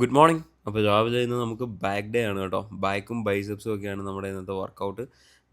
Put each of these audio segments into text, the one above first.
Good morning. അപ്പോൾ രാവിലെ ഇന്ന് നമുക്ക് ബാക്ക് ഡേ ആണ് കേട്ടോ. ബാക്കും ബൈസെപ്സും ഒക്കെയാണ് നമ്മുടെ ഇന്നത്തെ വർക്കൗട്ട്.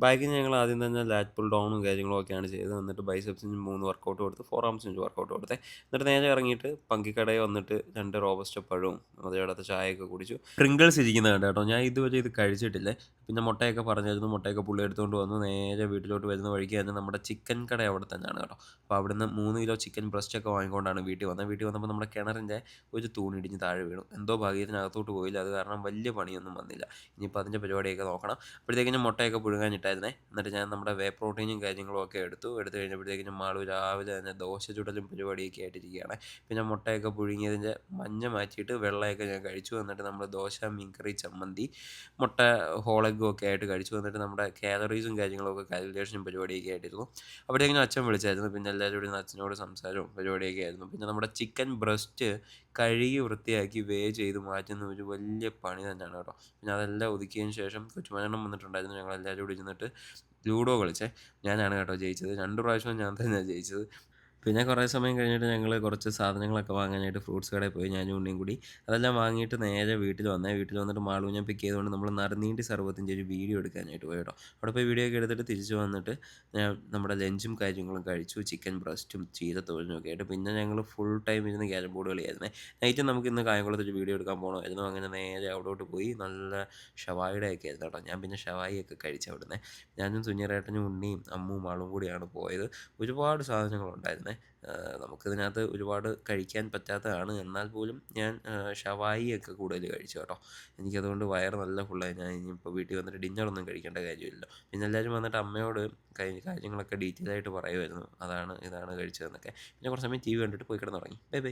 ബാക്കിന് ഞങ്ങൾ ആദ്യം തന്നെ ലാറ്റ് പുൾ ഡൗണും കാര്യങ്ങളും ഒക്കെയാണ് ചെയ്തത്. എന്നിട്ട് ബൈസെപ്സിന് 3 വർക്കൗട്ട് കൊടുത്ത് ഫോർ ആംസിന് 5 വർക്കൗട്ട് കൊടുത്തേ. എന്നിട്ട് നേരെ ഇറങ്ങിയിട്ട് പങ്കിക്കടയിൽ വന്നിട്ട് 2 റോബസ്റ്റ പഴവും അതേടത്ത് ചായയൊക്കെ കുടിച്ചു. പ്രിങ്കിൾസ് ഇരിക്കുന്നത് കണ്ടോ കേട്ടോ. ഞാൻ ഇതുവരെ ഇത് കഴിച്ചിട്ടില്ലേ. പിന്നെ മുട്ടയൊക്കെ പറഞ്ഞായിരുന്നു. മുട്ടയൊക്കെ പുള്ളി എടുത്തുകൊണ്ട് വന്നു. നേരെ വീട്ടിലോട്ട് വരുന്ന വഴിക്ക് തന്നെ നമ്മുടെ ചിക്കൻ കട അവിടെ തന്നെയാണ് കേട്ടോ. അപ്പോൾ അവിടുന്ന് 3 കിലോ ചിക്കൻ ബ്രസ്റ്റ് ഒക്കെ വാങ്ങിക്കൊണ്ടാണ് വീട്ടിൽ വന്നത്. വീട്ടിൽ വന്നപ്പോൾ നമ്മുടെ കിണറിൻ്റെ ഒരു തൂണിടിഞ്ഞ് താഴെ വീണു. എന്തോ ഭാഗ്യത്തിന് അകത്തോട്ട് പോയില്ല. അത് കാരണം വലിയ പണിയൊന്നും വന്നില്ല. ഇനിയിപ്പോൾ അതിൻ്റെ പരിപാടിയൊക്കെ നോക്കണം. അപ്പോഴത്തേക്കിനും മുട്ടയൊക്കെ പുഴുങ്ങാനിട്ടായിരുന്നേ. എന്നിട്ട് ഞാൻ നമ്മുടെ വേ പ്രോട്ടീനും കാര്യങ്ങളും ഒക്കെ എടുത്ത് കഴിഞ്ഞപ്പോഴത്തേക്കിനും മാളു രാവിലെ തന്നെ ദോശ ചുടലും പരിപാടിയൊക്കെ ആയിട്ടിരിക്കുകയാണ്. പിന്നെ മുട്ടയൊക്കെ പുഴുങ്ങിയതിൻ്റെ മഞ്ഞ മാറ്റിയിട്ട് വെള്ളയൊക്കെ ഞാൻ കഴിച്ചു. എന്നിട്ട് നമ്മൾ ദോശ, മീൻകറി, ചമ്മന്തി, മുട്ട ഹോൾ എഗ്ഗും ഒക്കെ ആയിട്ട് കഴിച്ചു. എന്നിട്ട് നമ്മുടെ കാലറീസും കാര്യങ്ങളൊക്കെ കാൽക്കുലേഷനും പരിപാടിയൊക്കെ ആയിട്ടിരുന്നു. അപ്പോഴത്തേക്കിനും അച്ഛൻ വിളിച്ചായിരുന്നു. പിന്നെ എല്ലാവരും കൂടി അച്ഛനോട് സംസാരവും പരിപാടിയൊക്കെ ആയിരുന്നു. പിന്നെ നമ്മുടെ ചിക്കൻ ബ്രസ്റ്റ് കഴുകി വൃത്തിയാക്കി ചെയ്ത് മാറ്റുന്ന ഒരു വലിയ പണി തന്നെയാണ് കേട്ടോ. പിന്നെ അതെല്ലാം ഒതുക്കിയതിന് ശേഷം കൊച്ചുമകനും വന്നിട്ടുണ്ടായിരുന്നു. ഞങ്ങളെല്ലാവരും കൂടി ഇരുന്നിട്ട് ലൂഡോ കളിച്ചേ. ഞാനാണ് കേട്ടോ ജയിച്ചത്. 2 പ്രാവശ്യവും ഞാൻ തന്നെയാണ് ജയിച്ചത്. പിന്നെ കുറേ സമയം കഴിഞ്ഞിട്ട് ഞങ്ങൾ കുറച്ച് സാധനങ്ങളൊക്കെ വാങ്ങാനായിട്ട് ഫ്രൂട്ട്സ് കടയിൽ പോയി, ഞാനും ഉണ്ണിയും കൂടി. അതെല്ലാം വാങ്ങിയിട്ട് നേരെ വീട്ടിൽ വന്നേ. വീട്ടിൽ വന്നിട്ട് മാളുവിനെ പിക്ക് ചെയ്തുകൊണ്ട് നമ്മൾ നറുനീണ്ടി സർവ്വത്തിൻ്റെ ഒരു വീഡിയോ എടുക്കാനായിട്ട് പോയി കേട്ടോ. അവിടെ പോയി വീഡിയോ ഒക്കെ എടുത്തിട്ട് തിരിച്ച് വന്നിട്ട് ഞാൻ നമ്മുടെ ലഞ്ചും കാര്യങ്ങളും കഴിച്ചു. ചിക്കൻ ബ്രസ്റ്റും ചീരത്തോരനും ഒക്കെ ആയിട്ട്. പിന്നെ ഞങ്ങൾ ഫുൾ ടൈം ഇരുന്ന് ക്യാരം ബോർഡ് കളിയായിരുന്നേ. നൈറ്റ് നമുക്ക് ഇന്ന് കായംകുളത്തൊരു വീഡിയോ എടുക്കാൻ പോകണമായിരുന്നു. അങ്ങനെ നേരെ അവിടോട്ട് പോയി. നല്ല ഷവായിയുടെ ഒക്കെ ആയിരുന്നു കേട്ടോ. ഞാൻ പിന്നെ ഷവായിയൊക്കെ കഴിച്ചു അവിടുന്ന്. ഞാനും സുനിയറേട്ടനും ഉണ്ണിയും അമ്മുവും ആളും കൂടിയാണ് പോയത്. ഒരുപാട് സാധനങ്ങളുണ്ടായിരുന്നേ. നമുക്കിതിനകത്ത് ഒരുപാട് കഴിക്കാൻ പറ്റാത്തതാണ്. എന്നാൽ പോലും ഞാൻ ഷവായിയൊക്കെ കൂടുതൽ കഴിച്ചു കേട്ടോ. എനിക്കതുകൊണ്ട് വയറ് നല്ല ഫുള്ളായി. ഞാൻ ഇനിയിപ്പോൾ വീട്ടിൽ വന്നിട്ട് ഡിന്നറൊന്നും കഴിക്കേണ്ട കാര്യമില്ലല്ലോ. പിന്നെ എല്ലാവരും വന്നിട്ട് അമ്മയോട് കാര്യങ്ങളൊക്കെ ഡീറ്റെയിൽ ആയിട്ട് പറയുമായിരുന്നു. അതാണ് ഇതാണ് കഴിച്ചതെന്നൊക്കെ. പിന്നെ കുറച്ച് സമയം TV കണ്ടിട്ട് പോയി കിടന്നുറങ്ങി. Bye bye.